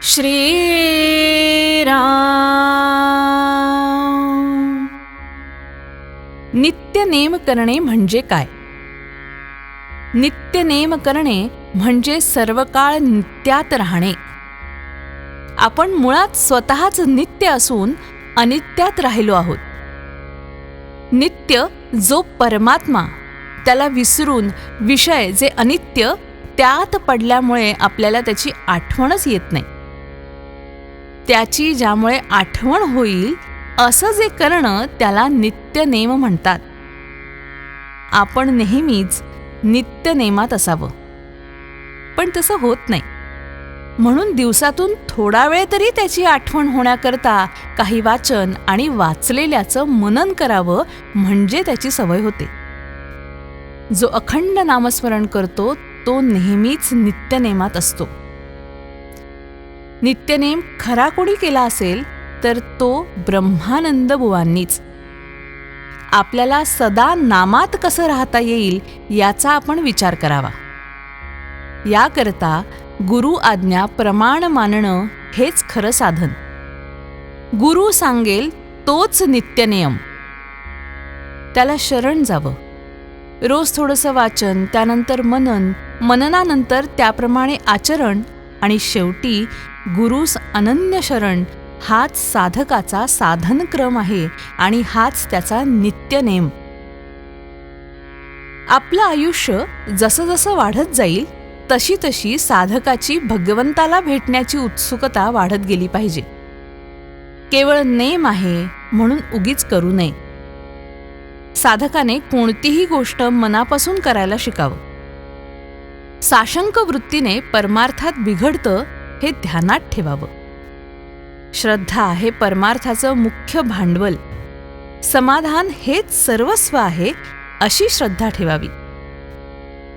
श्रीराम. नित्यनेम करणे म्हणजे काय? नित्यनेम करणे म्हणजे सर्व काळ नित्यात राहणे. आपण मुळात स्वतःच नित्य असून अनित्यात राहिलो आहोत. नित्य जो परमात्मा, त्याला विसरून विषय जे अनित्य त्यात पडल्यामुळे आपल्याला त्याची आठवणच येत नाही. त्याची ज्यामुळे आठवण होईल असं जे करणं त्याला नित्यनेम म्हणतात. आपण नेहमीच नित्यनेमात असावं, पण तसं होत नाही. म्हणून दिवसातून थोडा वेळ तरी त्याची आठवण होण्याकरता काही वाचन आणि वाचलेल्याचं मनन करावं, म्हणजे त्याची सवय होते. जो अखंड नामस्मरण करतो तो नेहमीच नित्यनेमात असतो. नित्यनेम खरा कोणी केला असेल तर तो ब्रह्मानंद बुवांनीच. आपल्याला सदा नामात कसं राहता येईल याचा आपण विचार करावा. याकरता गुरु आज्ञा प्रमाण मानणं हेच खरं साधन. गुरु सांगेल तोच नित्यनियम, त्याला शरण जावं. रोज थोडंसं वाचन, त्यानंतर मनन, मननानंतर त्याप्रमाणे आचरण आणि शेवटी गुरुस अनन्य शरण हाच साधकाचा साधनक्रम आहे आणि हाच त्याचा नित्यनेम. आपलं आयुष्य जसं जसं वाढत जाईल तशी तशी साधकाची भगवंताला भेटण्याची उत्सुकता वाढत गेली पाहिजे. केवळ नेम आहे म्हणून उगीच करू नये. साधकाने कोणतीही गोष्ट मनापासून करायला शिकावं. साशंक वृत्तीने परमार्थात बिघडतं हे ध्यानात ठेवावं. श्रद्धा हे परमार्थाचं मुख्य भांडवल, समाधान हेच सर्वस्व आहे अशी श्रद्धा ठेवावी.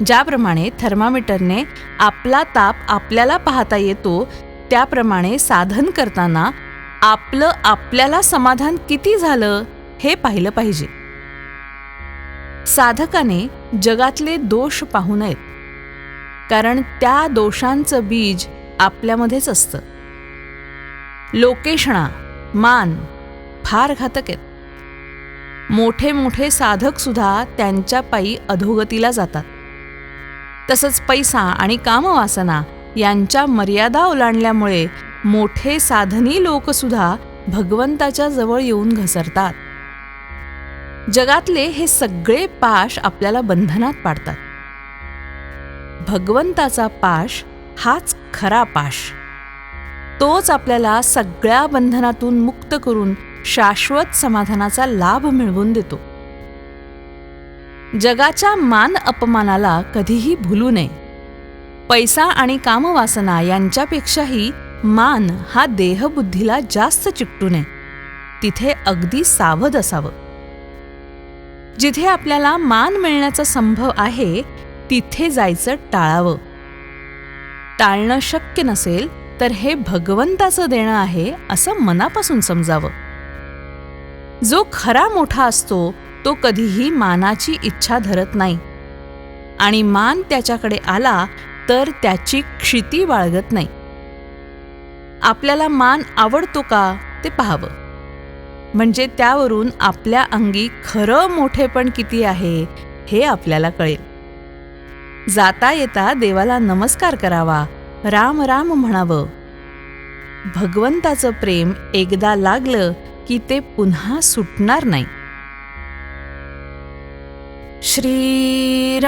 ज्याप्रमाणे थर्मामीटरने आपला ताप आपल्याला पाहता येतो, त्याप्रमाणे साधन करताना आपलं आपल्याला समाधान किती झालं हे पाहिलं पाहिजे. साधकाने जगातले दोष पाहू नयेत, कारण त्या दोषांचं बीज आपल्यामध्येच असतं. लोकेशणा, मान फार घातक आहेत. मोठे मोठे साधक सुद्धा त्यांच्या पायी अधोगतीला जातात. तसंच पैसा आणि कामवासना यांच्या मर्यादा ओलांडल्यामुळे मोठे साधनी लोकसुद्धा भगवंताच्या जवळ येऊन घसरतात. जगातले हे सगळे पाश आपल्याला बंधनात पाडतात. भगवंताचा पाश हाच खरा पाश. तोच आपल्याला सगळ्या बंधनातून मुक्त करून शाश्वत समाधानाचा लाभ मिळवून देतो. जगाच्या मान अपमानाला कधीही भुलू नये. पैसा आणि कामवासना यांच्यापेक्षाही मान हा देहबुद्धीला जास्त चिकटू नये. तिथे अगदी सावध असावं. जिथे आपल्याला मान मिळण्याचा संभव आहे तिथे जायचं टाळावं. टाळणं शक्य नसेल तर हे भगवंताचं देणं आहे असं मनापासून समजावं. जो खरा मोठा असतो तो कधीही मानाची इच्छा धरत नाही आणि मान त्याच्याकडे आला तर त्याची क्षिती बाळगत नाही. आपल्याला मान आवडतो का ते पाहावं, म्हणजे त्यावरून आपल्या अंगी खरं मोठेपण किती आहे हे आपल्याला कळेल. जाता येता देवाला नमस्कार करावा, राम राम म्हणावं. भगवंताचं प्रेम एकदा लागलं की ते पुन्हा सुटणार नाही. श्रीराम.